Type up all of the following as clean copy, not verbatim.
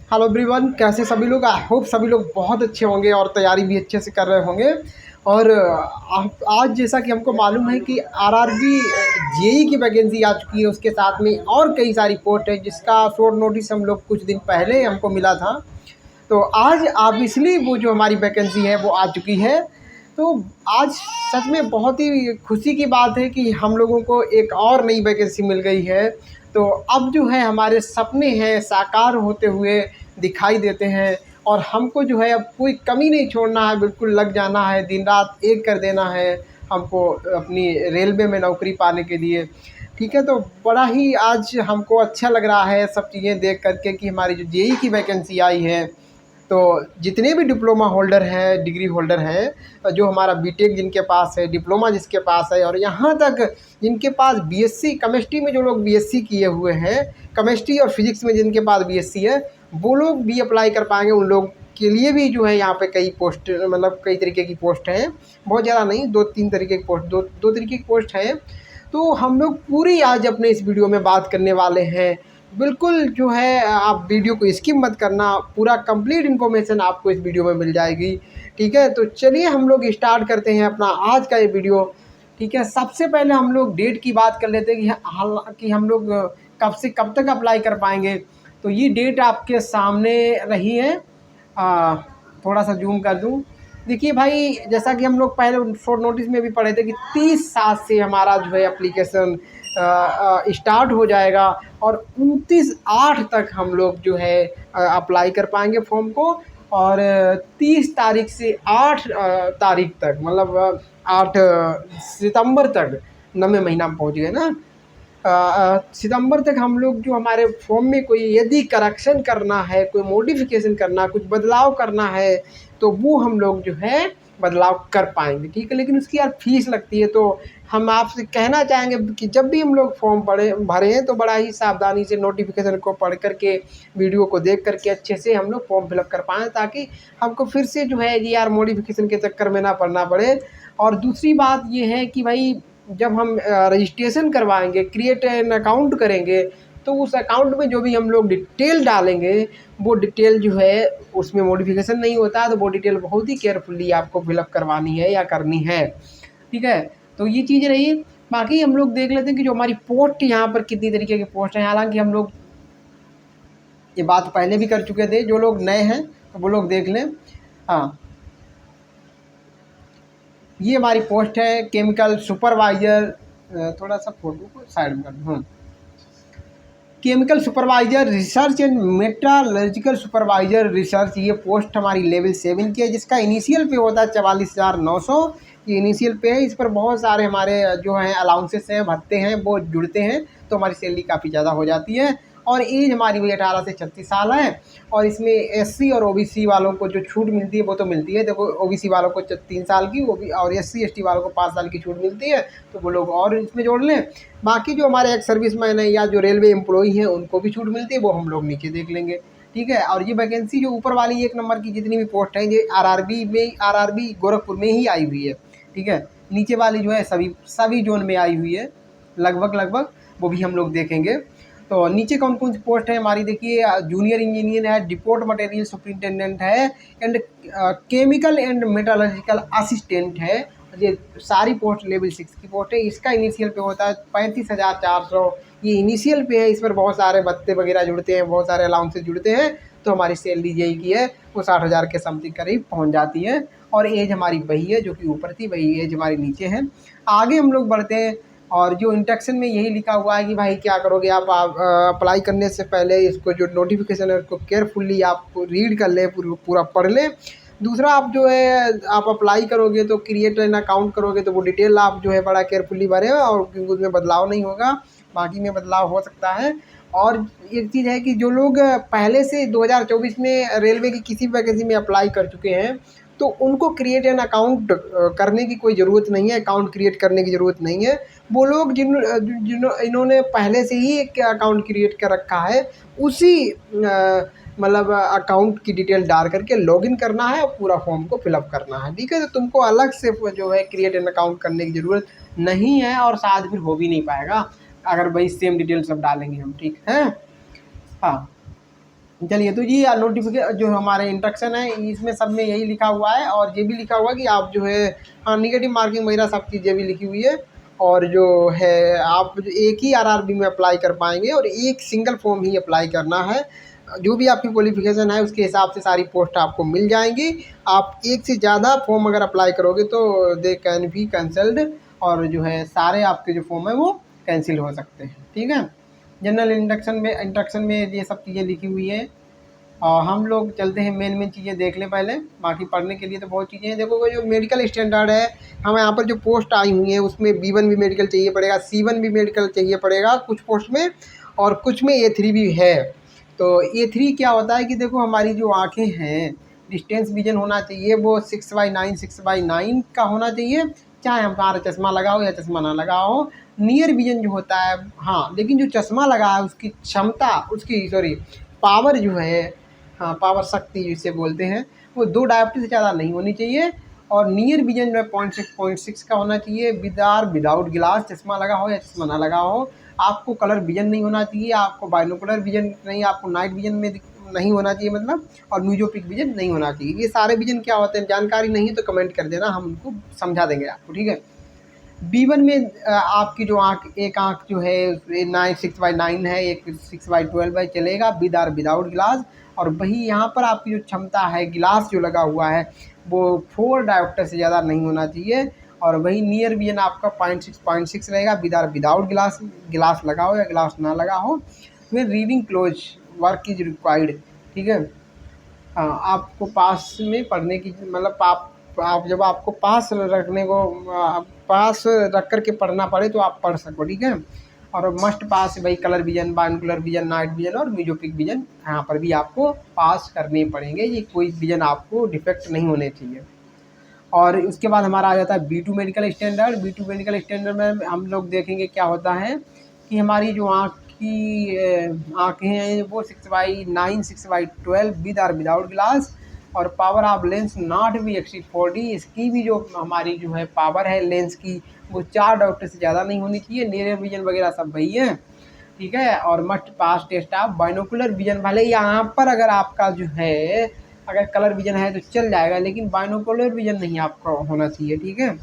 Hello everyone, कैसे सभी लोग। आई होप सभी लोग बहुत अच्छे होंगे और तैयारी भी अच्छे से कर रहे होंगे। और आज जैसा कि हमको मालूम है कि आरआरबी जेई की वैकेंसी आ चुकी है, उसके साथ में और कई सारी पोस्ट है जिसका शॉर्ट नोटिस हम लोग कुछ दिन पहले हमको मिला था। तो आज ऑब्वियसली वो जो हमारी वैकेंसी है वो आ चुकी है। तो आज सच में बहुत ही खुशी की बात है कि हम लोगों को एक और नई वैकेंसी मिल गई है। तो अब जो है हमारे सपने हैं साकार होते हुए दिखाई देते हैं। और हमको जो है अब कोई कमी नहीं छोड़ना है, बिल्कुल लग जाना है, दिन रात एक कर देना है हमको अपनी रेलवे में नौकरी पाने के लिए। ठीक है, तो बड़ा ही आज हमको अच्छा लग रहा है सब चीज़ें देख करके कि हमारी जो जेई की वैकेंसी आई है। तो जितने भी डिप्लोमा होल्डर हैं, डिग्री होल्डर हैं, जो हमारा बीटेक जिनके पास है, डिप्लोमा जिसके पास है, और यहाँ तक जिनके पास बीएससी केमिस्ट्री में जो लोग बीएससी किए हुए हैं, केमिस्ट्री और फिजिक्स में जिनके पास बीएससी है, वो लोग भी अप्लाई कर पाएंगे। उन लोग के लिए भी जो है यहाँ पे कई पोस्ट, मतलब कई तरीके की पोस्ट हैं, बहुत ज़्यादा नहीं, दो तीन तरीके की पोस्ट, दो तरीके की पोस्ट हैं। तो हम लोग पूरी आज अपने इस वीडियो में बात करने वाले हैं। बिल्कुल जो है आप वीडियो को स्किप मत करना, पूरा कंप्लीट इन्फॉर्मेशन आपको इस वीडियो में मिल जाएगी। ठीक है, तो चलिए हम लोग स्टार्ट करते हैं अपना आज का ये वीडियो। ठीक है, सबसे पहले हम लोग डेट की बात कर लेते हैं कि हालांकि हम लोग कब से कब तक अप्लाई कर पाएंगे। तो ये डेट आपके सामने रही है। आ, थोड़ा सा जूम कर दूं। देखिए भाई, जैसा कि हम लोग पहले शॉर्ट नोटिस में भी पढ़े थे कि 30/7 से हमारा जो है एप्लीकेशन स्टार्ट हो जाएगा, और 29/8 तक हम लोग जो है अप्लाई कर पाएंगे फॉर्म को। और 30 तारीख से 8 तारीख तक, मतलब 8 सितंबर तक, 9वें महीना में पहुँच गए ना। सितंबर तक हम लोग जो हमारे फॉर्म में कोई यदि करेक्शन करना है, कोई मॉडिफिकेशन करना, कुछ बदलाव करना है, तो वो हम लोग जो है बदलाव कर पाएंगे। ठीक है, लेकिन उसकी यार फीस लगती है। तो हम आपसे कहना चाहेंगे कि जब भी हम लोग फॉर्म भरें तो बड़ा ही सावधानी से नोटिफिकेशन को पढ़ करके, वीडियो को देख करके अच्छे से हम लोग फॉर्म फिलअप कर पाएँ, ताकि हमको फिर से जो है यार मॉडिफिकेशन के चक्कर में ना पड़ना पड़े। और दूसरी बात ये है कि भाई, जब हम रजिस्ट्रेशन करवाएंगे, क्रिएट एन अकाउंट करेंगे, तो उस अकाउंट में जो भी हम लोग डिटेल डालेंगे, वो डिटेल जो है उसमें मॉडिफिकेशन नहीं होता है, तो वो डिटेल बहुत ही केयरफुली आपको फिलअप करवानी है या करनी है। ठीक है, तो ये चीज़ रही। बाकी हम लोग देख लेते हैं कि जो हमारी पोस्ट यहाँ पर कितनी तरीके की पोस्ट हैं। हालांकि हम लोग ये बात पहले भी कर चुके थे, जो लोग नए हैं तो वो लोग देख लें। हाँ, ये हमारी पोस्ट है केमिकल सुपरवाइज़र। थोड़ा सा फोटो को साइड में कर दूँ। Chemical supervisor research and metrological supervisor research, ये पोस्ट हमारी लेवल 7 की है, जिसका इनिशियल पे होता है 44,900। ये इनिशियल पे है। इस पर बहुत सारे हमारे जो हैं अलाउंसेस हैं, भत्ते हैं, वो जुड़ते हैं, तो हमारी सैलरी काफ़ी ज़्यादा हो जाती है। और एज हमारी वही 18 से 36 साल है। और इसमें एससी और ओबीसी वालों को जो छूट मिलती है वो तो मिलती है। देखो, ओबीसी वालों को 3 साल की, और एससी एसटी वालों को 5 साल की छूट मिलती है, तो वो लोग और इसमें जोड़ लें। बाकी जो हमारे एक्स सर्विसमैन है या जो रेलवे एम्प्लॉई हैं, उनको भी छूट मिलती है, वो हम लोग नीचे देख लेंगे। ठीक है, और ये वैकेंसी जो ऊपर वाली 1 नंबर की जितनी भी पोस्ट हैं, ये आरआरबी गोरखपुर में ही आई हुई है। ठीक है, नीचे वाली जो है सभी सभी जोन में आई हुई है, लगभग लगभग, वो भी हम लोग देखेंगे। तो नीचे कौन कौन सी पोस्ट है हमारी, देखिए, जूनियर इंजीनियर है, डिपोर्ट मटेरियल सुपरिटेंडेंट है, and chemical and metallurgical assistant है। ये सारी पोस्ट लेवल 6 की पोस्ट है। इसका इनिशियल पे होता है 35,400। ये इनिशियल पे है, इस पर बहुत सारे भत्ते वगैरह जुड़ते हैं, बहुत सारे अलाउंसेस जुड़ते हैं, तो हमारी सैलरी यही की है वो 60,000 के समथिंग करीब पहुंच जाती है। और एज हमारी वही है जो कि ऊपर थी, वही एज हमारी नीचे है। आगे हम लोग बढ़ते हैं, और जो इंस्ट्रक्शन में यही लिखा हुआ है कि भाई क्या करोगे आप अप्लाई करने से पहले इसको जो नोटिफिकेशन है उसको केयरफुल्ली आप रीड कर लें, पूरा पढ़ लें। दूसरा, आप जो है आप अप्लाई करोगे तो क्रिएट एन अकाउंट करोगे, तो वो डिटेल आप जो है बड़ा केयरफुली भरें, और क्योंकि उसमें बदलाव नहीं होगा, बाकी में बदलाव हो सकता है। और एक चीज़ है कि जो लोग पहले से 2024 में रेलवे की किसी वैकेंसी में अप्लाई कर चुके हैं, तो उनको क्रिएट एन अकाउंट करने की कोई ज़रूरत नहीं है, अकाउंट क्रिएट करने की ज़रूरत नहीं है। वो लोग इन्होंने पहले से ही एक अकाउंट क्रिएट कर रखा है, उसी मतलब अकाउंट की डिटेल डाल करके लॉगिन करना है और पूरा फॉर्म को फिलअप करना है। ठीक है, तो तुमको अलग से जो है क्रिएट एन अकाउंट करने की ज़रूरत नहीं है, और शायद फिर हो भी नहीं पाएगा अगर वही सेम डिटेल सब डालेंगे हम। ठीक है, हाँ। चलिए तो जी नोटिफिकेशन जो हमारे इंस्ट्रक्शन है इसमें सब में यही लिखा हुआ है, और ये भी लिखा हुआ है कि आप जो है हाँ निगेटिव मार्किंग वगैरह सब चीज़ें भी लिखी हुई है। और जो है आप जो एक ही आरआरबी में अप्लाई कर पाएंगे और एक सिंगल फॉर्म ही अप्लाई करना है। जो भी आपकी क्वालिफिकेशन है उसके हिसाब से सारी पोस्ट आपको मिल जाएंगी। आप एक से ज़्यादा फॉर्म अगर अप्लाई करोगे तो दे कैन बी कैंसल्ड, और जो है सारे आपके जो फॉर्म है वो कैंसिल हो सकते हैं। ठीक है, जनरल इंस्ट्रक्शन में ये सब चीज़ें लिखी हुई है। हम लोग चलते हैं मेन मेन चीज़ें देख लें पहले, बाकी पढ़ने के लिए तो बहुत चीज़ें हैं। देखो वो जो मेडिकल स्टैंडर्ड है, हमें यहाँ पर जो पोस्ट आई हुई है उसमें B1 भी मेडिकल चाहिए पड़ेगा, C1 भी मेडिकल चाहिए पड़ेगा कुछ पोस्ट में, और कुछ में A3 भी है। तो A3 क्या होता है कि देखो हमारी जो आँखें हैं, डिस्टेंस विजन होना चाहिए वो 6/9 का होना चाहिए, चाहे हमारा चश्मा लगाओ या चश्मा ना लगाओ। नियर विजन जो होता है, हाँ लेकिन जो चश्मा लगा है उसकी क्षमता, उसकी सॉरी पावर जो है, हाँ पावर शक्ति जिसे बोलते हैं, वो 2 डायोप्ट्री से ज़्यादा नहीं होनी चाहिए। और नियर विजन जो है 0.6 का होना चाहिए, विद आर विदाउट गिलास, चश्मा लगा हो या चश्मा ना लगा हो। आपको कलर विजन नहीं होना चाहिए, आपको बाइनोकुलर विजन नहीं, आपको नाइट विजन में नहीं होना चाहिए मतलब, और म्यूजोपिक विजन नहीं होना चाहिए। ये सारे विजन क्या होते हैं, जानकारी नहीं है तो कमेंट कर देना, हम उनको समझा देंगे आपको। ठीक है, B1 में आपकी जो आँख, एक आँख जो है 6/9 है, एक 6/12 है, चलेगा विद आर विदाउट गिलास। और वही यहाँ पर आपकी जो क्षमता है, गिलास जो लगा हुआ है वो 4 डायोप्टर से ज़्यादा नहीं होना चाहिए। और वही नियर विजन आपका 0.6 रहेगा, विद आर विदाउट गिलास, गिलास लगा हो या गिलास ना लगा हो। फिर reading close work is required. ठीक है, हाँ आपको पास में पढ़ने की मतलब आप जब आपको पास रखने को पास रख कर के पढ़ना पड़े तो आप पढ़ सको। ठीक है, और मस्ट पास भाई colour vision, binocular vision, night vision और म्यूजोपिक विजन यहाँ पर भी आपको पास करने पड़ेंगे। ये कोई विजन आपको डिफेक्ट नहीं होने चाहिए। और उसके बाद हमारा आ जाता है B2 medical standard. B2 medical standard में हम लोग देखेंगे क्या होता है कि हमारी जो आँखें हैं वो 6/9 6/12 विद आर विदाउट ग्लास, और power of lens not be exceed 4D। इसकी भी जो हमारी जो है पावर है लेंस की वो 4 डायोप्टर से ज़्यादा नहीं होनी चाहिए। नियर विजन वगैरह सब वही है। ठीक है, और must pass test of binocular vision. भले यहाँ पर अगर आपका जो है अगर कलर विजन है तो चल जाएगा, लेकिन बाइनोकुलर विजन नहीं आपका होना चाहिए। ठीक है,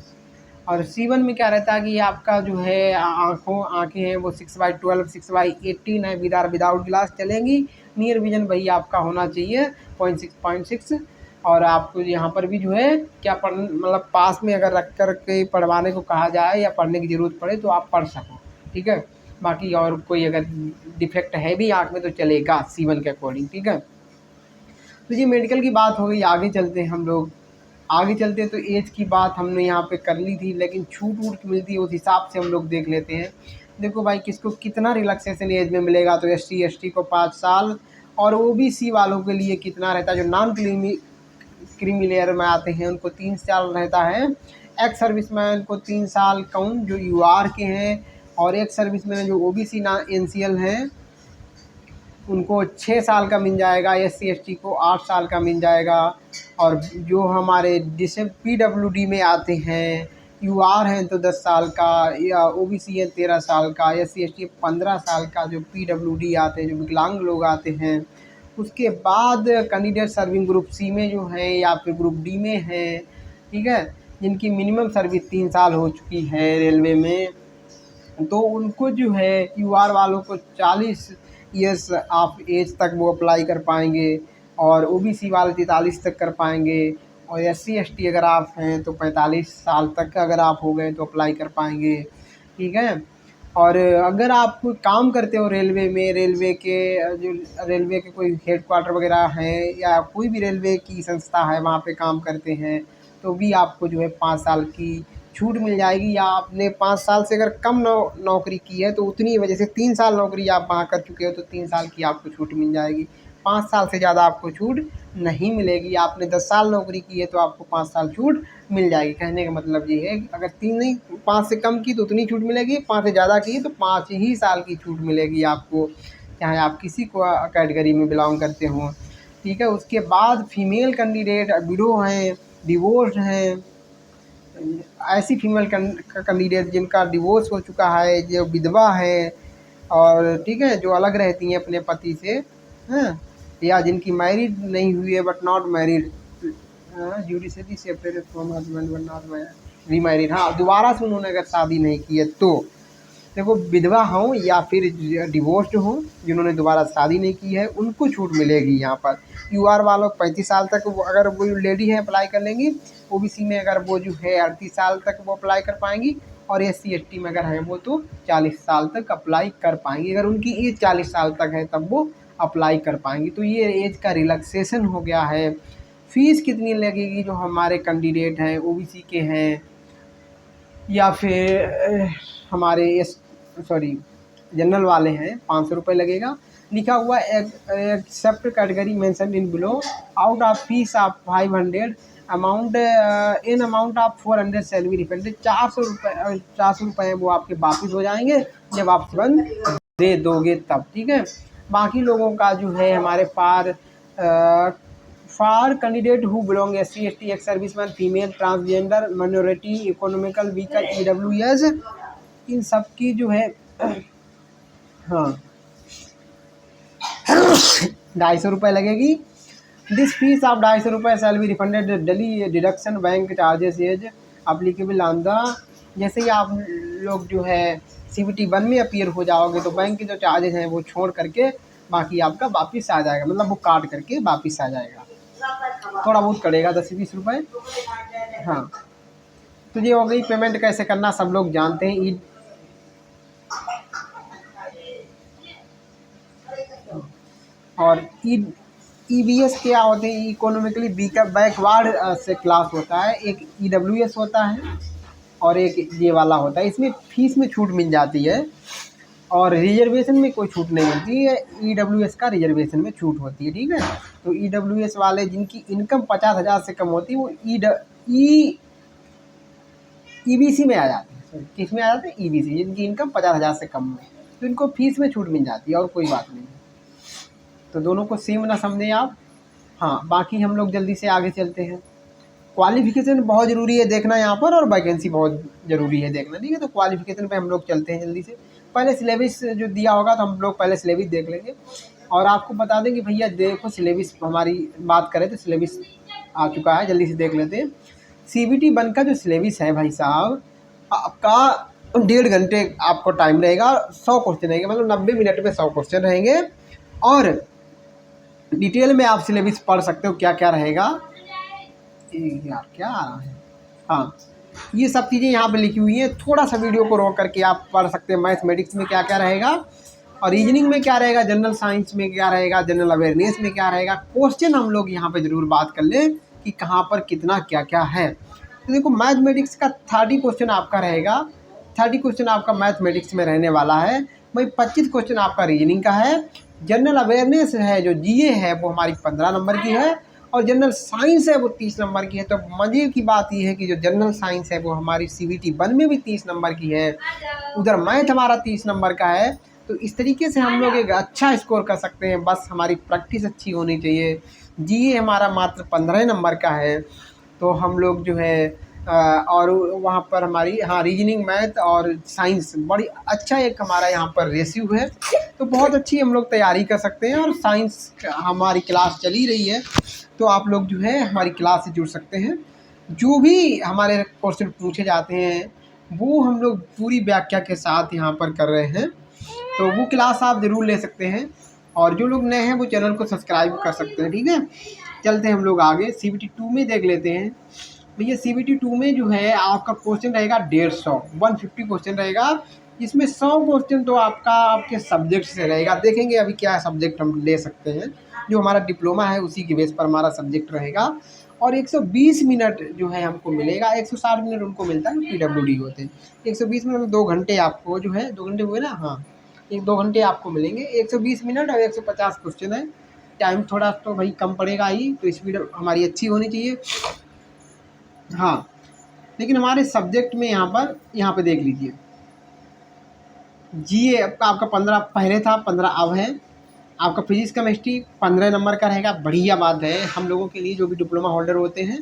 और C1 में क्या रहता है कि आपका जो है आँखें हैं वो 6/12 6/18 है, विदाउट ग्लास चलेंगी। नियर विजन वही आपका होना चाहिए 0.6। और आपको यहाँ पर भी जो है क्या पढ़ मतलब पास में अगर रख कर के पढ़वाने को कहा जाए या पढ़ने की ज़रूरत पड़े तो आप पढ़ सको। ठीक है, बाकी और कोई अगर डिफेक्ट है भी आँख में तो चलेगा C1 के अकॉर्डिंग। ठीक है, तो ये मेडिकल की बात हो गई। आगे चलते हैं हम लोग, आगे चलते हैं तो एज की बात हमने यहाँ पे कर ली थी, लेकिन छूट वूट मिलती है उस हिसाब से हम लोग देख लेते हैं। देखो भाई किसको कितना रिलैक्सेशन एज में मिलेगा, तो SC ST को 5 साल, और OBC वालों के लिए कितना रहता है, जो नॉन क्रीमी लेयर में आते हैं उनको 3 साल रहता है। एक्स सर्विसमैन को 3 साल काउंट जो UR के हैं, और एक सर्विसमैन जो OBC NCL हैं उनको 6 साल का मिल जाएगा, SC ST को 8 साल का मिल जाएगा। और जो हमारे जिसे PWD में आते हैं, UR हैं तो 10 साल का, या OBC है 13 साल का, SC ST 15 साल का, जो PWD आते हैं जो विकलांग लोग आते हैं। उसके बाद कैंडिडेट सर्विंग ग्रुप C में जो है या फिर ग्रुप D में है। ठीक है, जिनकी मिनिमम सर्विस 3 साल हो चुकी है रेलवे में, तो उनको जो है UR वालों को 40 ईयर्स ऑफ एज तक वो अप्लाई कर पाएंगे, और OBC वाले 43 तक कर पाएंगे, और SC ST अगर आप हैं तो 45 साल तक अगर आप हो गए तो अप्लाई कर पाएंगे। ठीक है, और अगर आप कोई काम करते हो रेलवे में, रेलवे के कोई हेडक्वार्टर वगैरह हैं या कोई भी रेलवे की संस्था है वहाँ पे काम करते हैं, तो भी आपको जो है 5 साल की छूट मिल जाएगी। या आपने 5 साल से अगर कम नौकरी की है तो उतनी वजह से 3 साल नौकरी आप वहाँ कर चुके हो तो 3 साल की आपको छूट मिल जाएगी। 5 साल से ज़्यादा आपको छूट नहीं मिलेगी। आपने 10 साल नौकरी की है तो आपको 5 साल छूट मिल जाएगी। कहने का मतलब ये है अगर 3 नहीं 5 से कम की तो उतनी छूट मिलेगी, 5 से ज़्यादा की तो 5 ही साल की छूट मिलेगी आपको, चाहे आप किसी को कैटेगरी में बिलोंग करते हों। ठीक है, उसके बाद फीमेल कैंडिडेट विडो हैं, डिवोर्स हैं, ऐसी फीमेल कैंडिडेट जिनका डिवोर्स हो चुका है, जो विधवा है, और ठीक है जो अलग रहती हैं अपने पति से, हैं, या जिनकी मैरिड नहीं हुई है but not married, judicially separated from husband but not remarried, हाँ दोबारा से उन्होंने अगर शादी नहीं की है तो देखो, विधवा हों या फिर डिवोर्स्ड हों, जिन्होंने दोबारा शादी नहीं की है उनको छूट मिलेगी यहाँ पर। यूआर वालों 35 साल तक अगर वो लेडी है अप्लाई कर लेंगी, ओबीसी में अगर वो जो है 38 साल तक वो अप्लाई कर पाएंगी, और SC ST में अगर है वो तो 40 साल तक अप्लाई कर पाएंगी। अगर उनकी एज 40 साल तक है तब वो अप्लाई कर पाएंगी। तो ये एज का रिलैक्सेशन हो गया है। फ़ीस कितनी लगेगी जो हमारे कैंडिडेट हैं, OBC के हैं या फिर हमारे जनरल वाले हैं, 500 रुपये लगेगा। लिखा हुआ except category mention in below, out of fees of 500 amount in amount of 400 shall be refunded. 400 रुपये वो आपके वापस हो जाएंगे जब आप तुरंत दे दोगे तब, ठीक है। बाकी लोगों का जो है हमारे for candidate who belong SC ST ex serviceman, female, transgender, minority, economical weaker, EWS, इन सब की जो है हाँ 250 रुपये लगेगी। दिस फीस ऑफ 250 रुपये shall be refunded daily deduction bank charges as applicable on the. जैसे ही आप लोग जो है CBT 1 में अपीयर हो जाओगे तो बैंक के जो चार्जेस हैं वो छोड़ करके बाकी आपका वापस आ जाएगा, मतलब वो काट करके वापस आ जाएगा। थोड़ा बहुत करेगा 10-20 रुपये। हाँ, तो ये हो गई पेमेंट कैसे करना, सब लोग जानते हैं। और EBS क्या होते हैं, इकोनॉमिकली वीकर बैकवर्ड से क्लास होता है। एक EWS होता है और एक ये वाला होता है। इसमें फीस में छूट मिल जाती है और रिजर्वेशन में कोई छूट नहीं मिलती है। EWS का रिजर्वेशन में छूट होती है, ठीक है। तो EWS वाले जिनकी इनकम 50,000 से कम होती है वो EBC में आ जाते हैं। सॉरी, किस में आ जाते हैं? EBC, जिनकी इनकम 50,000 से कम है तो इनको फीस में छूट मिल जाती है और कोई बात नहीं। तो दोनों को सेम ना समझें आप। हाँ, बाकी हम लोग जल्दी से आगे चलते हैं। क्वालिफ़िकेशन बहुत ज़रूरी है देखना यहाँ पर, और वैकेंसी बहुत ज़रूरी है देखना, ठीक है। तो क्वालिफ़िकेशन पे हम लोग चलते हैं जल्दी से। पहले सिलेबस जो दिया होगा तो हम लोग पहले सिलेबस देख लेंगे और आपको बता दें कि भैया देखो सिलेबस, हमारी बात करें तो सिलेबस आ चुका है, जल्दी से देख लेते हैं। CBT 1 का जो सिलेबस है भाई साहब, आपका 1.5 घंटे आपको टाइम रहेगा। 100 क्वेश्चन रहेंगे, मतलब 90 मिनट में 100 क्वेश्चन रहेंगे और डिटेल में आप सिलेबस पढ़ सकते हो क्या क्या रहेगा। यार क्या आ रहा है, हाँ ये सब चीज़ें यहाँ पे लिखी हुई हैं। थोड़ा सा वीडियो को रोक करके आप पढ़ सकते हैं। मैथमेटिक्स में क्या क्या रहेगा और रीजनिंग में क्या रहेगा, जनरल साइंस में क्या रहेगा, जनरल अवेयरनेस में क्या रहेगा। क्वेश्चन हम लोग यहाँ पे ज़रूर बात कर लें कि कहाँ पर कितना क्या क्या है। तो देखो, मैथमेटिक्स का 30 क्वेश्चन आपका रहेगा। 30 क्वेश्चन आपका मैथमेटिक्स में रहने वाला है भाई। 25 क्वेश्चन आपका रीजनिंग का है। जनरल अवेयरनेस है जो GA है वो हमारी 15 नंबर की है और जनरल साइंस है वो 30 नंबर की है। तो मज़े की बात ये है कि जो जनरल साइंस है वो हमारी CBT 1 में भी 30 नंबर की है, उधर मैथ हमारा 30 नंबर का है। तो इस तरीके से हम लोग एक अच्छा स्कोर कर सकते हैं, बस हमारी प्रैक्टिस अच्छी होनी चाहिए। GA हमारा मात्र 15 नंबर का है। तो हम लोग जो है और वहाँ पर हमारी रीजनिंग, मैथ और साइंस बड़ी अच्छा एक हमारा यहाँ पर रेशियो है। तो बहुत अच्छी हम लोग तैयारी कर सकते हैं। और साइंस हमारी क्लास चली रही है तो आप लोग जो है हमारी क्लास से जुड़ सकते हैं। जो भी हमारे क्वेश्चन पूछे जाते हैं वो हम लोग पूरी व्याख्या के साथ यहाँ पर कर रहे हैं। तो वो क्लास आप ज़रूर ले सकते हैं और जो लोग नए हैं वो चैनल को सब्सक्राइब कर सकते हैं, ठीक है। चलते हैं हम लोग आगे। CBT 2 में देख लेते हैं भैया। CBT 2 में जो है आपका क्वेश्चन रहेगा 150 क्वेश्चन रहेगा, जिसमें 100 क्वेश्चन तो आपके सब्जेक्ट से रहेगा। देखेंगे अभी क्या सब्जेक्ट हम ले सकते हैं। जो हमारा डिप्लोमा है उसी के बेस पर हमारा सब्जेक्ट रहेगा। और 120 मिनट जो है हमको मिलेगा। 160 मिनट उनको मिलता है PWD होते हैं। 120 मिनट में 2 घंटे आपको जो है, 2 घंटे हुए ना, हाँ 2 घंटे आपको मिलेंगे। 120 मिनट और 150 क्वेश्चन है। टाइम थोड़ा तो भाई कम पड़ेगा ही, तो स्पीड हमारी अच्छी होनी चाहिए। हाँ, लेकिन हमारे सब्जेक्ट में यहाँ पे देख लीजिए, GA आपका 15 पहले था, 15 अब है। आपका फिजिक्स केमिस्ट्री 15 नंबर का रहेगा। बढ़िया बात है हम लोगों के लिए जो भी डिप्लोमा होल्डर होते हैं।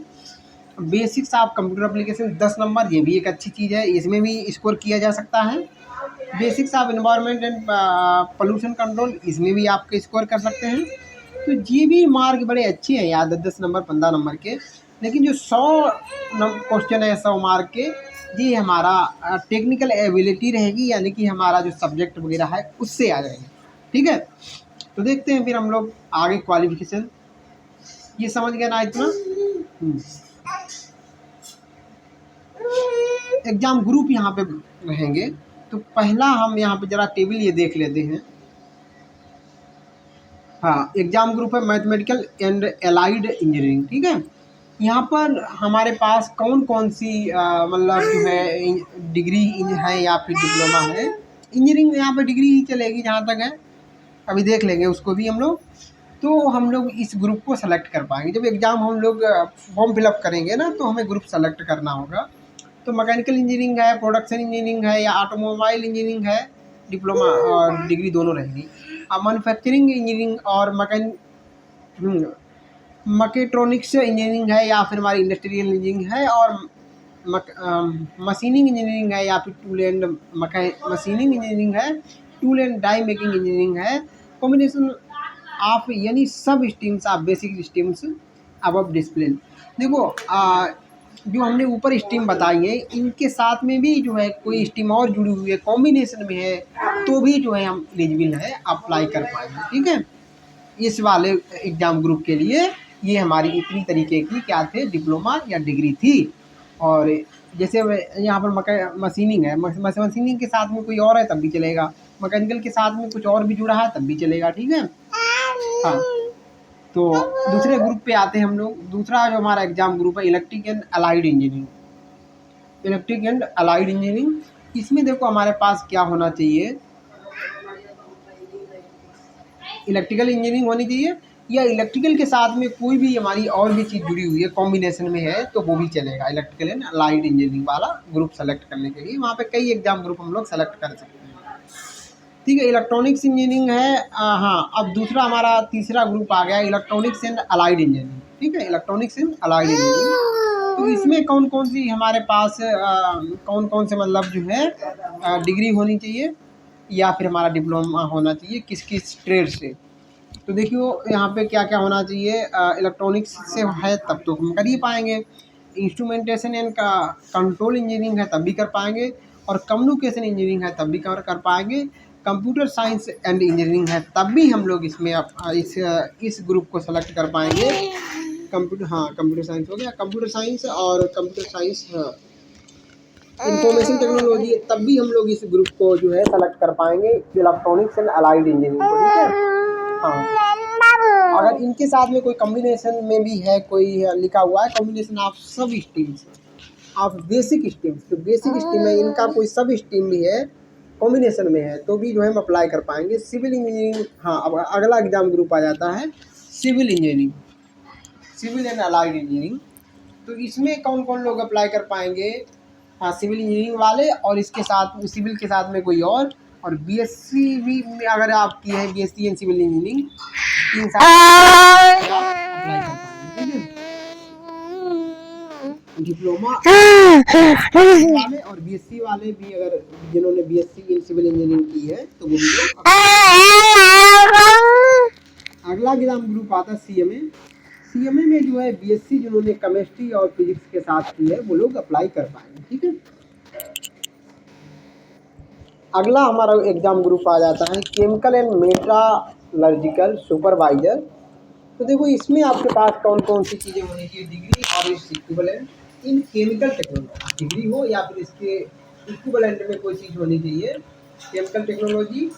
Basics of computer application 10 number, ये भी एक अच्छी चीज़ है, इसमें भी स्कोर किया जा सकता है। Basics of environment and pollution control, इसमें भी आप स्कोर कर सकते हैं। तो ये भी मार्क बड़े अच्छे हैं यार, 10 नंबर 15 नंबर के। लेकिन जो 100 क्वेश्चन है 100 मार्क के, ये हमारा टेक्निकल एबिलिटी रहेगी, यानी कि हमारा जो सब्जेक्ट वगैरह है उससे आ जाएंगे। ठीक है, तो देखते हैं फिर हम लोग आगे क्वालिफिकेशन। ये समझ गया ना इतना। एग्जाम ग्रुप यहाँ पे रहेंगे। तो पहला हम यहाँ पे जरा टेबल ये देख लेते हैं। हाँ, एग्जाम ग्रुप है मैथमेटिकल एंड एलाइड इंजीनियरिंग। ठीक है, यहाँ पर हमारे पास कौन कौन सी मतलब जो है डिग्री है या फिर डिप्लोमा है। इंजीनियरिंग यहाँ पर डिग्री ही चलेगी जहाँ तक है, अभी देख लेंगे उसको भी हम लोग। तो हम लोग इस ग्रुप को सेलेक्ट कर पाएंगे जब एग्ज़ाम हम लोग फॉर्म फिलअप करेंगे ना, तो हमें ग्रुप सेलेक्ट करना होगा। तो मैकेनिकल इंजीनियरिंग है, प्रोडक्शन इंजीनियरिंग है या ऑटोमोबाइल इंजीनियरिंग है, डिप्लोमा और डिग्री दोनों रहेंगी। अब मैन्युफैक्चरिंग इंजीनियरिंग और मैकेट्रॉनिक्स इंजीनियरिंग है या फिर हमारी इंडस्ट्रियल इंजीनियरिंग है, और मशीनिंग इंजीनियरिंग है या फिर टूल एंड मशीनिंग इंजीनियरिंग है, tool and die making engineering है। कॉम्बिनेशन ऑफ यानी सब streams of basic streams above discipline. देखो जो हमने ऊपर स्ट्रीम बताई है, इनके साथ में भी जो है कोई स्ट्रीम और जुड़ी हुई है, कॉम्बिनेशन में है, तो भी जो है हम एलिजिबल है, अप्लाई कर पाएंगे। ठीक है, इस वाले एग्ज़ाम ग्रुप के लिए ये हमारी इतनी तरीके की क्या थे, डिप्लोमा या डिग्री थी। और जैसे यहाँ पर मशीनिंग है, मशीनिंग के साथ में कोई और है तब भी चलेगा, मैकेनिकल के साथ में कुछ और भी जुड़ा है तब भी चलेगा। ठीक है, हाँ। तो दूसरे ग्रुप पे आते हैं हम लोग। दूसरा जो हमारा एग्जाम ग्रुप है electric and allied engineering. Electric and allied engineering, इसमें देखो हमारे पास क्या होना चाहिए, इलेक्ट्रिकल इंजीनियरिंग होनी चाहिए, या इलेक्ट्रिकल के साथ में कोई भी हमारी और भी चीज़ जुड़ी हुई है कॉम्बिनेशन में है तो वो भी चलेगा। इलेक्ट्रिकल एंड अलाइड इंजीनियरिंग वाला ग्रुप सेलेक्ट करने के लिए वहाँ पे कई एग्जाम ग्रुप हम लोग सेलेक्ट कर सकते हैं। ठीक है, इलेक्ट्रॉनिक्स इंजीनियरिंग है। हाँ, अब दूसरा हमारा तीसरा ग्रुप आ गया इलेक्ट्रॉनिक्स एंड अलाइड इंजीनियरिंग। ठीक है, इलेक्ट्रॉनिक्स एंड अलाइड इंजीनियरिंग। तो इसमें कौन कौन सी हमारे पास कौन कौन से मतलब जो है डिग्री होनी चाहिए या फिर हमारा डिप्लोमा होना चाहिए, किस किस ट्रेड से। तो देखियो यहाँ पे क्या क्या होना चाहिए। इलेक्ट्रॉनिक्स से है तब तो हम कर ही पाएंगे, इंस्ट्रूमेंटेशन एंड कंट्रोल इंजीनियरिंग है तब भी कर पाएंगे, और कम्युनिकेशन इंजीनियरिंग है तब भी कर पाएंगे, कंप्यूटर साइंस एंड इंजीनियरिंग है तब भी हम लोग इसमें इस ग्रुप को सेलेक्ट कर पाएंगे। कंप्यूटर साइंस हो गया, कंप्यूटर साइंस और कंप्यूटर साइंस, हाँ, इंफॉर्मेशन टेक्नोलॉजी तब भी हम लोग इस ग्रुप को जो है सेलेक्ट कर पाएंगे, इलेक्ट्रॉनिक्स एंड अलाइड इंजीनियरिंग को। ठीक है, हाँ, अगर इनके साथ में कोई कॉम्बिनेशन में भी है, कोई लिखा हुआ है कॉम्बिनेशन ऑफ सब स्ट्रीम्स ऑफ बेसिक स्ट्रीम्स, तो बेसिक स्ट्रीम में इनका कोई सब स्ट्रीम भी है, कॉम्बिनेशन में है, तो भी जो है हम अप्लाई कर पाएंगे। सिविल इंजीनियरिंग, हाँ, अब अगला एग्जाम ग्रुप आ जाता है civil engineering, civil and allied engineering. तो इसमें कौन कौन लोग अप्लाई कर पाएंगे, हाँ, सिविल इंजीनियरिंग वाले, और इसके साथ सिविल के साथ में कोई और बीएससी भी में अगर आपकी है, बीएससी इन सिविल इंजीनियरिंग, 3 साल अप्लाई कर पाएंगे। डिप्लोमा वाले और बीएससी वाले भी, अगर जिन्होंने बीएससी इन सिविल इंजीनियरिंग की है तो वो भी लोग। अगला एग्जाम ग्रुप आता है सीएमए। सीएमए में जो है बीएससी जिन्होंने केमिस्ट्री और फिजिक्स के साथ की है वो लोग अप्लाई कर पाएंगे। ठीक है, अगला हमारा एग्जाम ग्रुप आ जाता है केमिकल एंड मेट्रोलॉजिकल सुपरवाइजर। तो देखो इसमें आपके पास कौन कौन सी चीज़ें होनी चाहिए, डिग्री और इसके equivalent in chemical technology, degree हो या फिर इसके इक्विवेलेंट में कोई चीज़ होनी चाहिए। केमिकल टेक्नोलॉजी,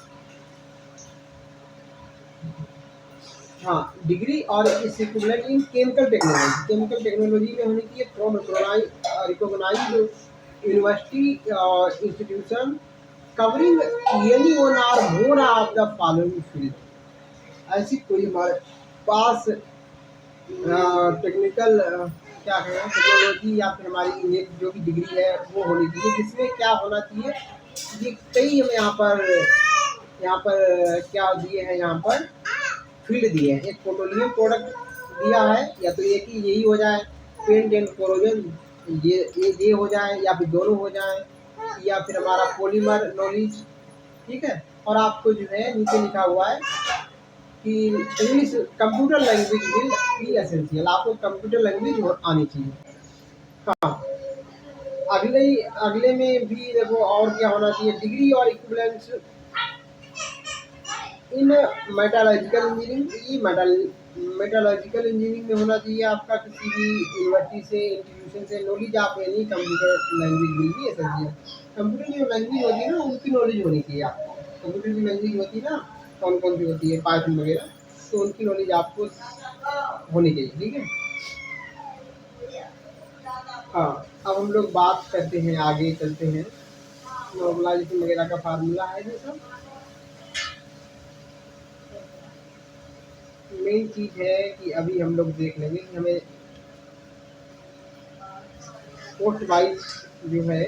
हाँ, डिग्री और इस equivalent in chemical technology, chemical technology में होनी चाहिए फ्रॉम रिकॉग्नाइज्ड यूनिवर्सिटी और इंस्टीट्यूशन कवरिंग एनी वन और more of the following field. ऐसी कोई हमारे पास टेक्निकल क्या है टेक्नोलॉजी या फिर हमारी जो भी डिग्री है वो होनी चाहिए, जिसमें क्या होना चाहिए, ये कई हमें यहाँ पर क्या दिए हैं, यहाँ पर फील्ड दिए हैं। एक पेट्रोलियम प्रोडक्ट दिया है, या तो एक ही यही हो जाए, पेंट एंड कोरोजन ये हो जाए, या फिर दोनों हो जाए, या फिर हमारा पॉलीमर नॉलेज। ठीक है, और आपको जो है नीचे लिखा हुआ है कि English computer language will be essential, आपको कंप्यूटर लैंग्वेज आनी चाहिए। हाँ, अगले अगले में भी देखो और क्या होना चाहिए, डिग्री और इक्विवेलेंस इन मेटालॉजिकल इंजीनियरिंग। ये मेटालॉजिकल इंजीनियरिंग में होना चाहिए आपका किसी भी यूनिवर्सिटी से, इंस्टीट्यूशन से नॉलेज आप यानी computer language will be essential. Computer की लैंग्वेज होती है ना, उनकी नॉलेज होनी चाहिए आपको। कंप्यूटर की लैंग्वेज होती है ना, कौन कौन सी होती है, पाइथन वगैरह, तो उनकी नॉलेज आपको होनी चाहिए, ठीक है। हाँ, अब हम लोग बात करते हैं, आगे चलते हैं। नॉर्मलाइजेशन वगैरह का फार्मूला है ये सब। मेन चीज़ है कि अभी हम लोग देख लेंगे कि हमें पोस्ट वाइज जो है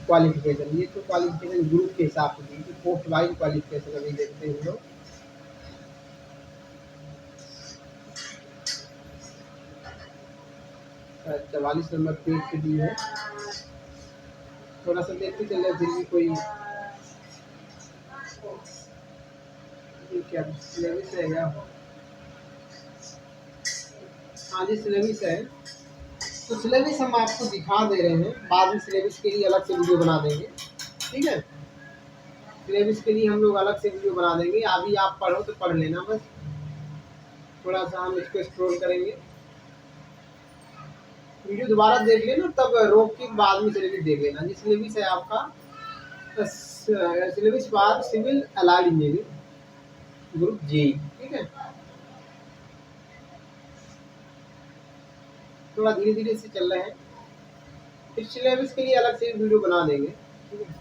क्वालिफिकेशन, ये तो क्वालिफिकेशन ग्रुप के हिसाब से दी थी, पोस्ट वाइज क्वालिफिकेशन अभी देखते हैं हम लोग। 44 नंबर पेज पे दी है, थोड़ा सा देखते चले फिर भी कोई। ये क्या सिलेबस है क्या? हाँ जी, सिलेबस है। तो सिलेबस हम आपको दिखा दे रहे हैं, बाद में सिलेबस के लिए अलग से वीडियो बना देंगे, ठीक है। सिलेबस के लिए हम लोग अलग से वीडियो बना देंगे, अभी आप पढ़ो तो पढ़ लेना बस। थोड़ा सा हम इसको स्क्रॉल करेंगे, वीडियो दोबारा देख लेना, तब रोक के बाद में सिलेबस देख लेना। जी, सिलेबस है आपका syllabus for civil allied engineering group जी, ठीक है। थोड़ा धीरे धीरे से चल रहे हैं, फिर सिलेबस के लिए अलग से वीडियो बना देंगे, ठीक है।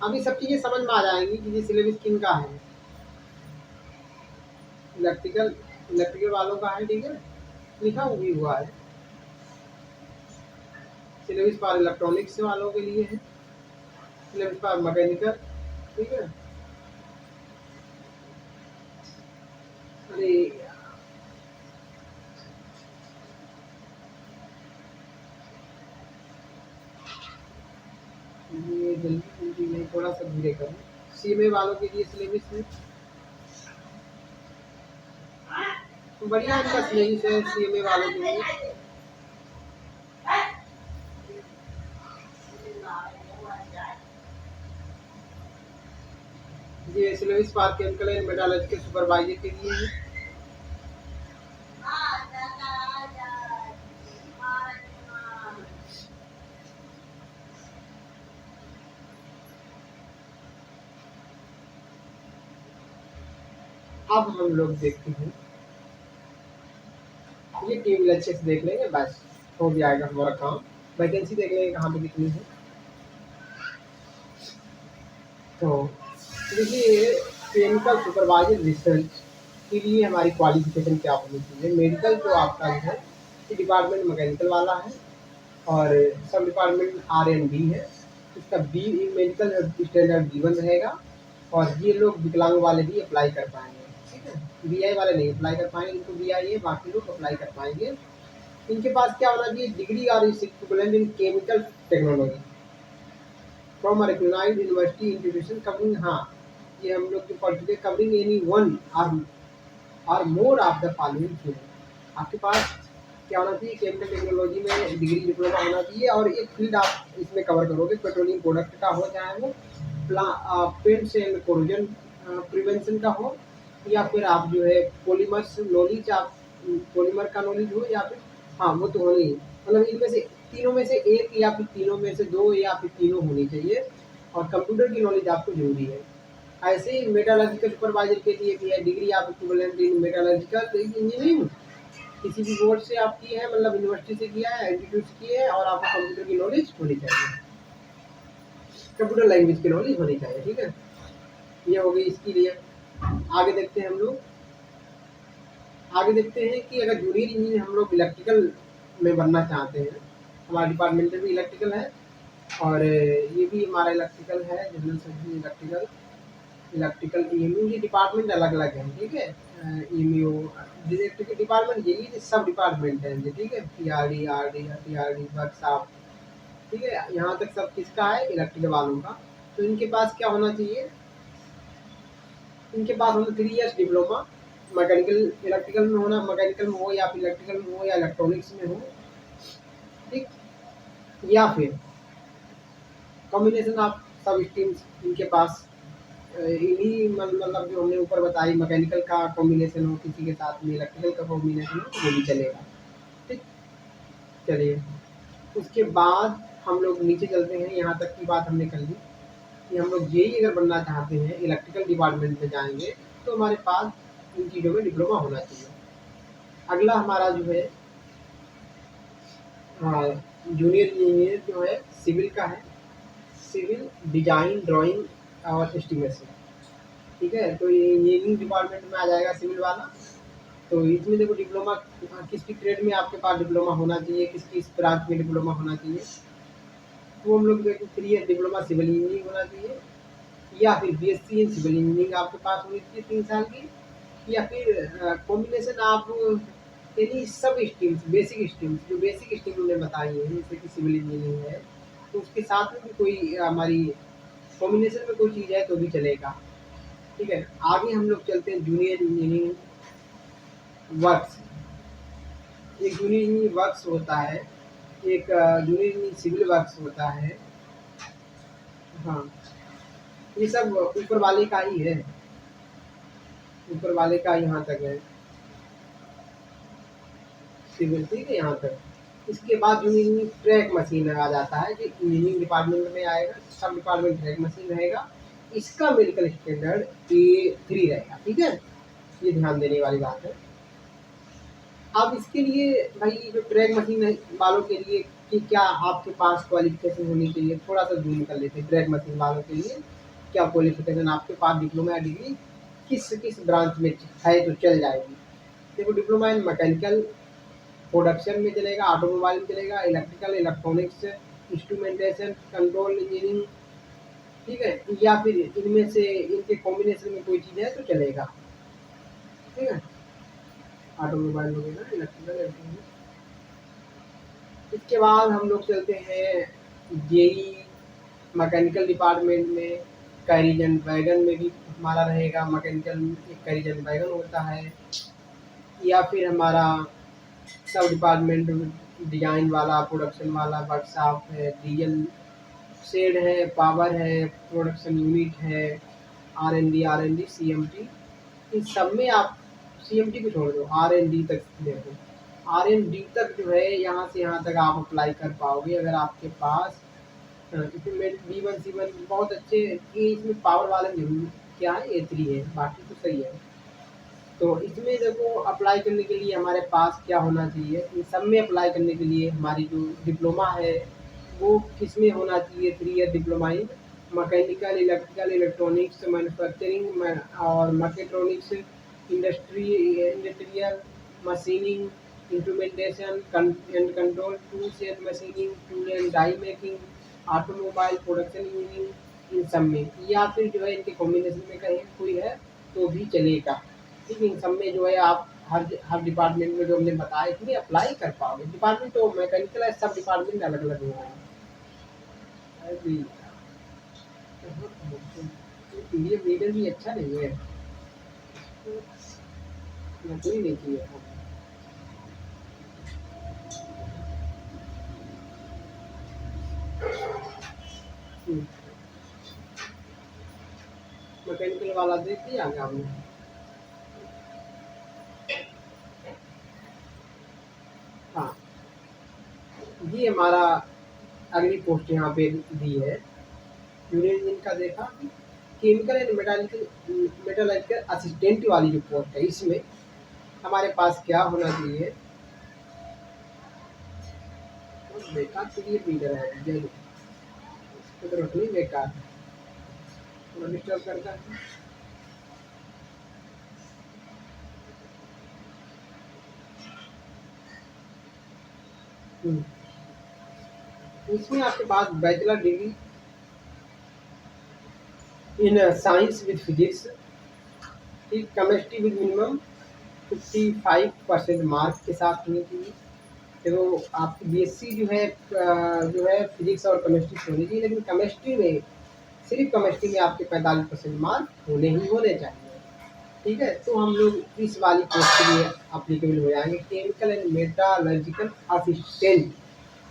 अभी सब चीज़ें समझ में आ जाएंगी कि ये सिलेबस किन का है। इलेक्ट्रिकल वालों का है, ठीक है, लिखा भी हुआ है। सिलेबस फॉर इलेक्ट्रॉनिक्स वालों के लिए है, सिलेबस फॉर मैकेनिकल, ठीक है। अरे ये जल्दी जल्दी नहीं, थोड़ा सा धीरे करें। सीएमए वालों के लिए सिलेबस है, बढ़िया इनका सिलेबस है सीएमए वालों के लिए। ये syllabus for chemical and metallurgical supervisor के लिए है। अब हम लोग देखते हैं, ये टीम अच्छे से देख लेंगे, बस हो जाएगा हमारा काम। वैकेंसी देख लेंगे कहाँ पे कितनी है। तो देखिए, केमिकल सुपरवाइजर रिसर्च के लिए हमारी क्वालिफिकेशन क्या होनी चाहिए। मेडिकल जो आपका है, ये डिपार्टमेंट मैकेनिकल वाला है, और सब डिपार्टमेंट R&D है। इसका बी मेडिकल स्टैंडर्ड जीवन रहेगा, और ये लोग विकलांग वाले भी अप्लाई कर पाएंगे, ठीक है। BI वाले नहीं अप्लाई कर पाएंगे, इनको BI है, बाकी लोग अप्लाई कर पाएंगे। इनके पास क्या होना चाहिए, डिग्री और equivalent in chemical technology from a recognized university institution covering, हाँ, ये हम लोग जो पढ़ कवरिंग एनी वन और more of the following field. आपके पास क्या होना चाहिए, केमिकल टेक्नोलॉजी में डिग्री डिप्लोमा होना चाहिए, और एक फील्ड आप इसमें कवर करोगे, पेट्रोलियम प्रोडक्ट का हो, चाहे वो पेंट्स एंड कोरोजन प्रिवेंशन का हो, या फिर आप जो है पॉलीमर्स नॉलेज, आप पॉलीमर का नॉलेज हो, या फिर हाँ वो तो होनी ही, मतलब इनमें से तीनों में से एक, या फिर तीनों में से दो, या फिर तीनों होनी चाहिए। और कंप्यूटर की नॉलेज आपको जरूरी है। ऐसे ही मेटालर्जिकल सुपरवाइजर के लिए भी है, डिग्री आप इक्विवेलेंट इन मेटालर्जिकल इंजीनियरिंग किसी भी बोर्ड से आप किए हैं, मतलब यूनिवर्सिटी से किया है, इंस्टीट्यूट से किए हैं, और आपको कंप्यूटर की नॉलेज होनी चाहिए, कंप्यूटर लैंग्वेज की नॉलेज होनी चाहिए, ठीक है। ये हो गई इसके लिए। आगे देखते हैं हम लोग, आगे देखते हैं कि अगर जूनियर इंजीनियर हम लोग इलेक्ट्रिकल में बनना चाहते हैं, हमारा डिपार्टमेंट भी इलेक्ट्रिकल है, और ये भी हमारा इलेक्ट्रिकल है, general service electrical. Electrical EMU के डिपार्टमेंट अलग अलग हैं, ठीक है। EMU इलेक्ट्रिकल डिपार्टमेंट, यही सब डिपार्टमेंट है ये, ठीक है। PRD वर्कशॉप, ठीक है, यहाँ तक सब किसका है, इलेक्ट्रिकल वालों का। तो इनके पास क्या होना चाहिए, इनके पास होना 3 इयर्स डिप्लोमा, मैकेनिकल इलेक्ट्रिकल में होना, मैकेनिकल में हो या फिर इलेक्ट्रिकल में हो या इलेक्ट्रॉनिक्स में हो, ठीक, या फिर कॉम्बिनेशन ऑफ सब स्ट्रीम्स इनके पास इन्हीं मतलब जो हमने ऊपर बताई, मैकेनिकल का कॉम्बिनेशन हो किसी के साथ में, इलेक्ट्रिकल का कॉम्बिनेशन हो, वो भी चलेगा, ठीक। चलिए, उसके बाद हम लोग नीचे चलते हैं। यहाँ तक की बात हमने कर ली कि हम लोग जेई अगर बनना चाहते हैं, इलेक्ट्रिकल डिपार्टमेंट में जाएंगे, तो हमारे पास इन चीज़ों में डिप्लोमा होना चाहिए। अगला हमारा जो है जूनियर इंजीनियर जो है सिविल का है, सिविल डिजाइन ड्राइंग और एस्टिमेशन, ठीक है। तो ये इंजीनियरिंग डिपार्टमेंट में आ जाएगा सिविल वाला। तो इसमें देखो डिप्लोमा किस ट्रेड में आपके पास डिप्लोमा होना चाहिए, किस ब्रांच में डिप्लोमा होना चाहिए। तो हम लोग देखो 3 ईयर डिप्लोमा सिविल इंजीनियरिंग होना चाहिए, या फिर बीएससी इन सिविल इंजीनियरिंग आपके पास होनी चाहिए 3 साल की, या फिर कॉम्बिनेशन आप यानी सब स्ट्रीम्स, बेसिक स्ट्रीम्स जो बेसिक स्ट्रीम हमने बताई है, जैसे कि सिविल इंजीनियरिंग है, तो उसके साथ में भी कोई हमारी कॉम्बिनेशन में कोई चीज़ है तो भी चलेगा, ठीक है। आगे हम लोग चलते हैं जूनियर इंजीनियरिंग वर्क्स। एक जूनियर इंजीनियरिंग वर्क्स होता है, एक जूनियर इंजीनियरिंग सिविल वर्क्स होता है। हाँ, ये सब ऊपर वाले का ही है, ऊपर वाले का यहाँ तक है सिविल, ठीक है, यहाँ तक। इसके बाद जूनियर इंजीनियरिंग ट्रैक मशीन आ जाता है, जो इंजीनियरिंग डिपार्टमेंट में आएगा, सब डिपार्टमेंट ट्रैक मशीन रहेगा। इसका मेडिकल स्टैंडर्ड A3 रहेगा, ठीक है, ये ध्यान देने वाली बात है। अब इसके लिए भाई जो ट्रैक मशीन वालों के लिए कि क्या आपके पास क्वालिफिकेशन होनी चाहिए, थोड़ा सा जूम कर लेते हैं। ट्रैक मशीन वालों के लिए क्या क्वालिफिकेशन आपके पास, डिप्लोमा या डिग्री किस किस ब्रांच में है तो चल जाएगी। देखो, डिप्लोमा इन मैकेनिकल प्रोडक्शन में चलेगा, ऑटोमोबाइल में चलेगा, electrical electronics instrumentation control engineering, ठीक है, या फिर इनमें से इनके कॉम्बिनेशन में कोई चीज़ है तो चलेगा, ठीक है। ऑटोमोबाइल हो गया ना, इलेक्ट्रिकल इलेक्ट्रॉनिक्स। इसके बाद हम लोग चलते हैं जेई मैकेनिकल डिपार्टमेंट में। कैरिजन वैगन में भी हमारा रहेगा, मैकेनिकल एक कैरिजन वैगन होता है, या फिर हमारा सब डिपार्टमेंट डिजाइन वाला, प्रोडक्शन वाला वर्कशॉप है, डीजल शेड है, पावर है, प्रोडक्शन यूनिट है, आर एन डी CMT, इन सब में आप CMT को छोड़ दो, R&D तक देखो। R&D तक जो है यहाँ से यहाँ तक आप अप्लाई कर पाओगे अगर आपके पास इसमें B1 C1 बहुत अच्छे। ये इसमें पावर वाले में क्या है, A3 है, बाकी तो सही है। तो इसमें देखो अप्लाई करने के लिए हमारे पास क्या होना चाहिए, इन सब में अप्लाई करने के लिए हमारी जो डिप्लोमा है वो किस में होना चाहिए, 3 year diploma in mechanical electrical electronics manufacturing और mechatronics industrial machining instrumentation and control tools and machining tool and die making automobile production engineering, इन सब में, या फिर जो है इनके कॉम्बिनेशन में कहीं कोई है तो भी चलेगा, ठीक है। इन सब में जो है आप हर डिपार्टमेंट में जो हमने बताया इसमें अप्लाई कर पाओगे। डिपार्टमेंट तो मैकेनिकल है, सब डिपार्टमेंट अलग अलग होगा। पीडीएफ रीडर भी अच्छा नहीं है, नकली नहीं चाहिए। मैकेनिकल वाला देख लिया आपने? हाँ, ये हमारा अगली पोस्ट यहाँ पे दी है, जूनियर इंजीनियर का देखा। केमिकल एंड मेटलर्जिकल असिस्टेंट वाली जो पोस्ट है, इसमें हमारे पास क्या होना चाहिए, बेकार पीडीएफ रीडर है, इसको तो रखनी बेकार, थोड़ा डिस्टर्ब करता है। इसमें आपके पास bachelor degree in science with physics, ठीक, केमिस्ट्री विद मिनिमम 55% मार्क के साथ होनी चाहिए। देखो आपकी बीएससी जो है फिजिक्स और केमिस्ट्री से होनी चाहिए, लेकिन केमिस्ट्री में सिर्फ केमिस्ट्री में आपके 45% मार्क होने ही होने चाहिए, ठीक है, तो हम लोग इस वाली पोस्ट के लिए अप्लीकेबल हो जाएंगे, केमिकल एंड मेटालर्जिकल असिस्टेंट।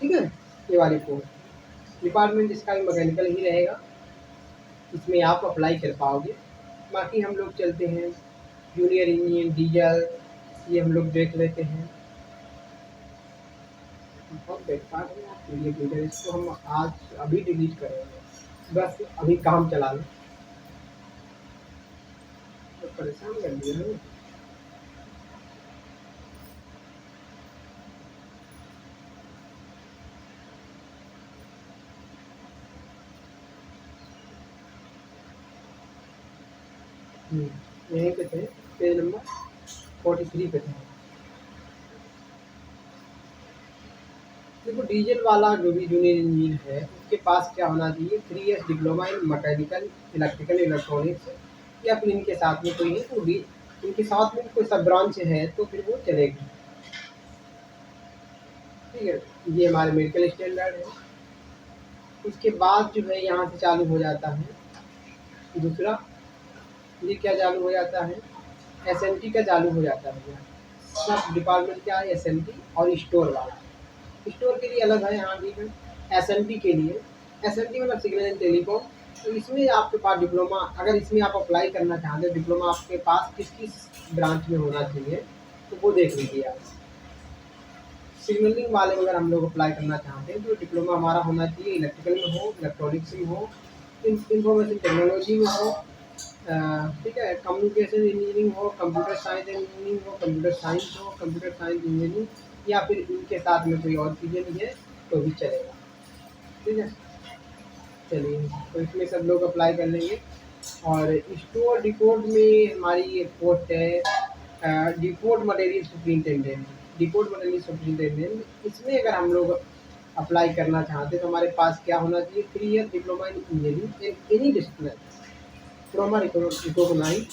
ठीक है, ये वाली पोस्ट, डिपार्टमेंट इसका भी मैकेनिकल ही रहेगा, इसमें आप अप्लाई कर पाओगे। बाकी हम लोग चलते हैं जूनियर इंजीनियर डीजल, ये हम लोग देख लेते हैं। बहुत बेकार है यार पीडीएफ रीडर, इसको हम आज अभी डिलीट करेंगे, बस अभी काम चला लो, तो परेशान कर दिया है। यहीं पे थे, पेज नंबर 43 पे थे। देखो डीजल वाला जो भी जूनियर इंजीनियर है उसके पास क्या होना चाहिए, 3 years diploma in mechanical electrical electronics, या फिर इनके साथ में कोई है तो भी, इनके साथ में कोई सब ब्रांच है तो फिर वो चलेगी। ठीक है, ये हमारे मेडिकल स्टैंडर्ड है। उसके बाद जो है यहाँ से चालू हो जाता है दूसरा, ये क्या चालू हो जाता है, एसएनटी का चालू हो जाता है। सब डिपार्टमेंट क्या है, एसएनटी और स्टोर वाला, स्टोर के लिए अलग है यहाँ ठीक है। एसएनटी के लिए, एसएनटी मतलब सिग्नल एंड टेलीकॉम, तो इसमें आपके पास डिप्लोमा, अगर इसमें आप अप्लाई करना चाहते हो, डिप्लोमा आपके पास किस किस ब्रांच में होना चाहिए तो वो देख लीजिए आप। सिग्नलिंग वाले में अगर हम लोग अप्लाई करना चाहते हैं तो डिप्लोमा हमारा होना चाहिए इलेक्ट्रिकल में हो, इलेक्ट्रॉनिक्स में हो, इंफॉर्मेशन टेक्नोलॉजी में हो, ठीक है, कम्युनिकेशन इंजीनियरिंग हो, कंप्यूटर साइंस इंजीनियरिंग हो, कंप्यूटर साइंस हो, कंप्यूटर साइंस इंजीनियरिंग, या फिर इनके साथ में कोई और चीज़ें भी है तो भी चलेगा। ठीक है, चलिए तो इसमें सब लोग अप्लाई कर लेंगे। और स्टोर डिपोर्ट में हमारी ये पोस्ट है deport material superintendent, deport material superintendent. इसमें अगर हम लोग अप्लाई करना चाहते तो हमारे पास क्या होना चाहिए, 3 year diploma in engineering in any discipline from recognise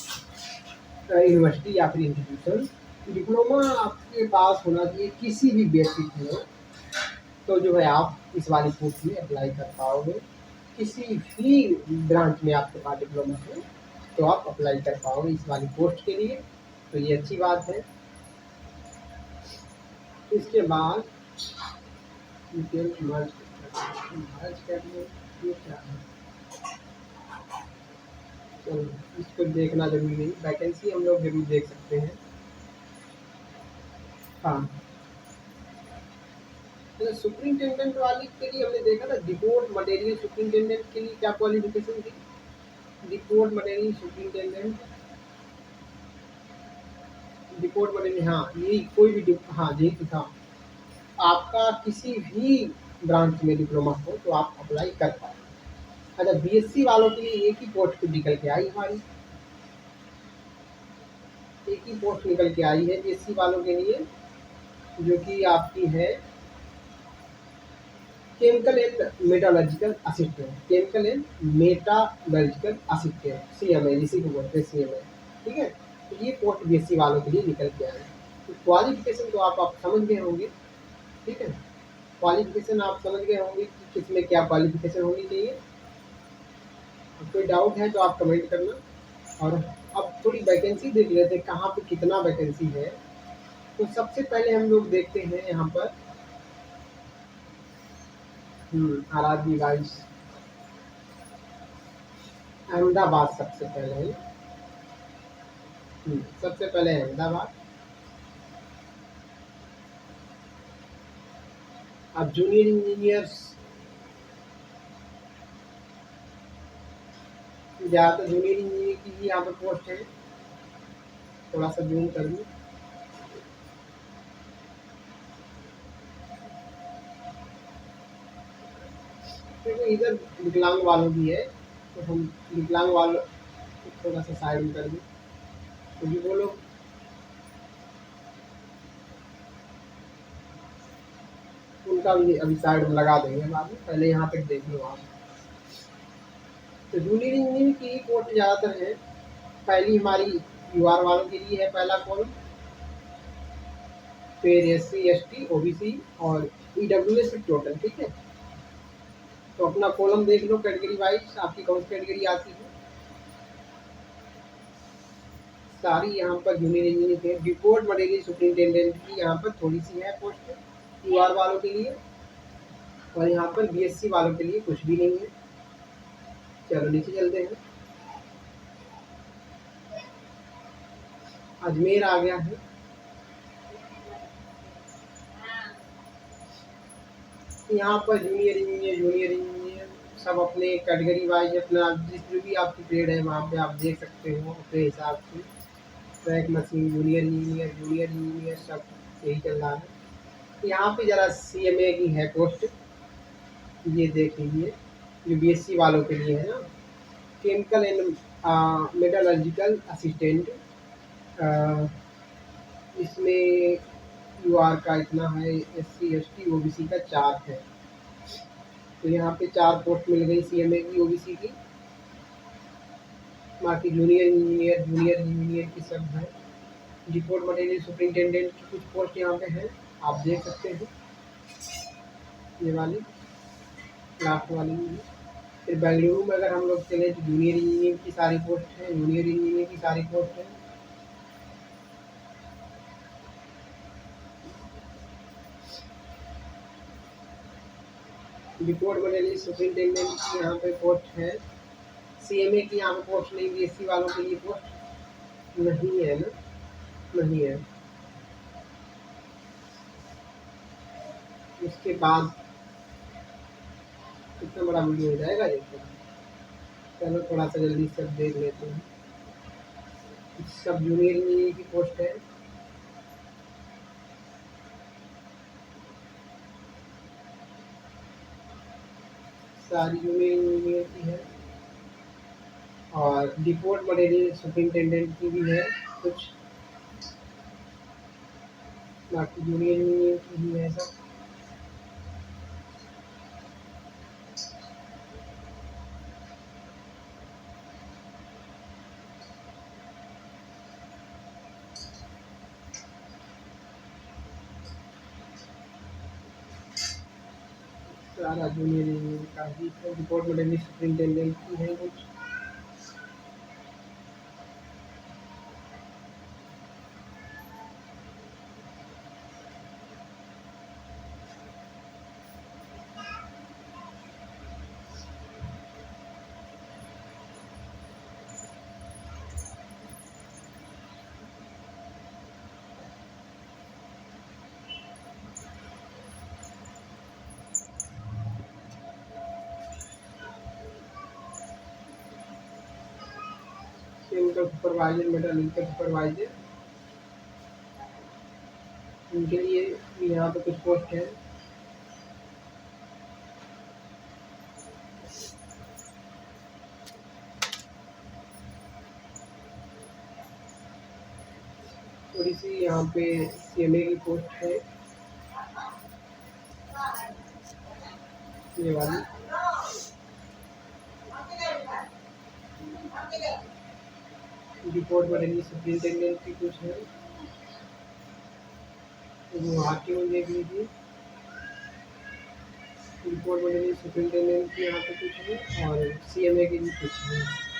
university या फिर इंस्टीट्यूशन। डिप्लोमा आपके पास होना चाहिए किसी भी बेसिक में, तो जो है आप इस वाली पोस्ट में अप्लाई कर पाओगे। किसी भी ब्रांच में आपके पास डिप्लोमा है तो आप अप्लाई कर पाओगे इस वाली पोस्ट के लिए, तो ये अच्छी बात है। इसके बाद मर्ज करने, ये क्या है, चलो इसको देखना जरूरी नहीं, वैकेंसी हम लोग जरूर देख सकते हैं। हाँ, तो सुपरिटेंडेंट वाली के लिए हमने देखा था, डिपोर्ट मटेरियल सुपरिटेंडेंट के लिए क्या क्वालिफिकेशन थी, deport material superintendent, deport material, हाँ ये कोई भी हाँ यही तो था, आपका किसी भी ब्रांच में डिप्लोमा हो तो आप अप्लाई कर पाए। अच्छा, बीएससी वालों के लिए एक ही पोस्ट निकल के आई हमारी, एक ही पोस्ट निकल के आई है बीएससी वालों के लिए, जो कि आपकी है chemical and metallurgical assistant, chemical and metallurgical assistant, CMA जिसी को बोलते हैं सीएमए। ठीक है, तो ये पोस्ट बीएससी वालों के लिए निकल के आए। तो क्वालिफिकेशन तो आप समझ गए होंगे। ठीक है, क्वालिफिकेशन आप समझ गए होंगे कि किसमें क्या क्वालिफिकेशन होनी चाहिए। कोई डाउट है तो आप कमेंट करना। और अब थोड़ी वैकेंसी देख लेते हैं कहाँ पे कितना वैकेंसी है। तो सबसे पहले हम लोग देखते हैं यहाँ पर आरआरबी वाइज अहमदाबाद सबसे पहले है। सबसे पहले अहमदाबाद। अब जूनियर इंजीनियर्स ज़्यादातर जूनियर इंजीनियर की ही यहाँ पर पोस्ट है, थोड़ा सा जूम कर लूँ। देखो इधर विकलांग वालों की है, तो हम विकलांग वालों को थोड़ा सा साइड में कर दूँ, क्योंकि वो लोग उनका भी अभी साइड में लगा देंगे बाद में, पहले यहाँ तक देख लो आप। तो जूनियर इंजीनियर की पोस्ट ज़्यादातर है। पहली हमारी यूआर वालों के लिए है पहला कॉलम, फिर एससी एसटी ओबीसी और ईडब्ल्यूएस टोटल। ठीक है, तो अपना कॉलम देख लो कैटेगरी वाइज आपकी कौन सी कैटेगरी आती है। सारी यहाँ पर जूनियर इंजीनियर है। डिपोर्ट मटेरियल सुपरिटेंडेंट की यहाँ पर थोड़ी सी है पोस्ट यूआर वालों के लिए, और यहाँ पर बीएससी वालों के लिए कुछ भी नहीं है। चलो नीचे चलते हैं। अजमेर आ गया है। यहाँ पर जूनियर इंजीनियर सब अपने कैटेगरी वाइज अपना जिस भी आपकी ट्रेड है वहाँ पे आप देख सकते हो अपने हिसाब से। ट्रैक मशीन, जूनियर इंजीनियर सब यही चल रहा है। यहाँ पे ज़रा सीएमए की है पोस्ट, ये देख लीजिए, जो बीएससी वालों के लिए है ना। केमिकल एंड मेटलर्जिकल असिस्टेंट, इसमें यूआर का इतना है, एससी एसटी ओबीसी का 4 है। तो यहाँ पे 4 पोस्ट मिल गई सीएमए की ओबीसी की। बाकी जूनियर इंजीनियर की सब है। डिपोर्ट मटेरियल सुपरिटेंडेंट की कुछ पोस्ट यहाँ पे है, आप देख सकते हैं, ये वाली लास्ट वाली। फिर बेंगलुरु में अगर हम लोग चले तो जूनियर इंजीनियर की सारी पोस्ट है। डिपोर्ट मटेरियल सुपरिटेंडेंट की यहाँ पे पोस्ट है। सीएमए की यहाँ पे पोस्ट नहीं, बीएससी वालों के लिए पोस्ट नहीं है ना, नहीं है। उसके बाद कितना बड़ा वीडियो हो जाएगा ये, चलो थोड़ा सा जल्दी सब देख लेते हैं। सब जूनियर इंजीनियर की पोस्ट है। सारी जूनियर इंजीनियर की है, और डिपोर्ट मटेरियल सुपरिटेंडेंट की भी है कुछ, बाकी जूनियर इंजीनियर की ही है सब। सारा जूनियर इंजीनियर का ही है। डिपोर्ट मटेरियल सुपरिटेंडेंट की है कुछ। केमिकल सुपरवाइजर, मेटालिकल सुपरवाइजर, उनके लिए यहाँ पे कुछ पोस्ट है। थोड़ी सी यहाँ पे सीएमए की पोस्ट है, ये वाली। डिपोर्ट मटेरियल सुपरिटेंडेंट की कुछ है, गुवाहाटी में देख लीजिए। डिपोर्ट मटेरियल सुपरिटेंडेंट की यहाँ पे कुछ है, और सीएमए की भी कुछ है।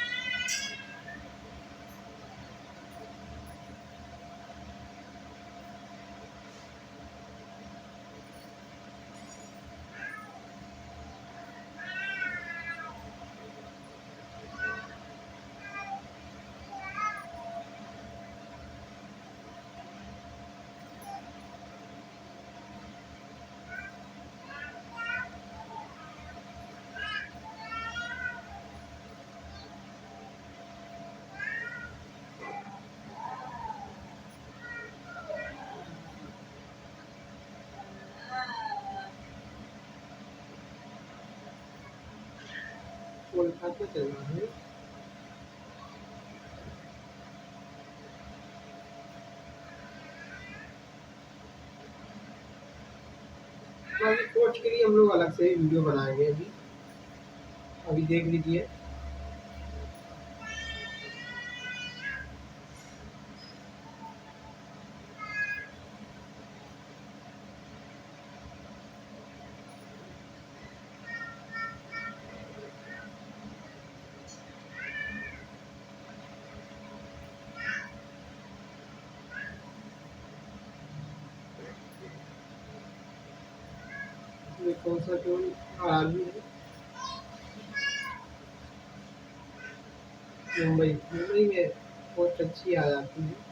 कोलकाता चलना है। बाकी कोच के लिए हम लोग अलग से वीडियो बनाएंगे, अभी देख लीजिए। ये कौन सा टोल आर्मी है? मुंबई। मुंबई में पोस्ट अच्छी आ जाती है।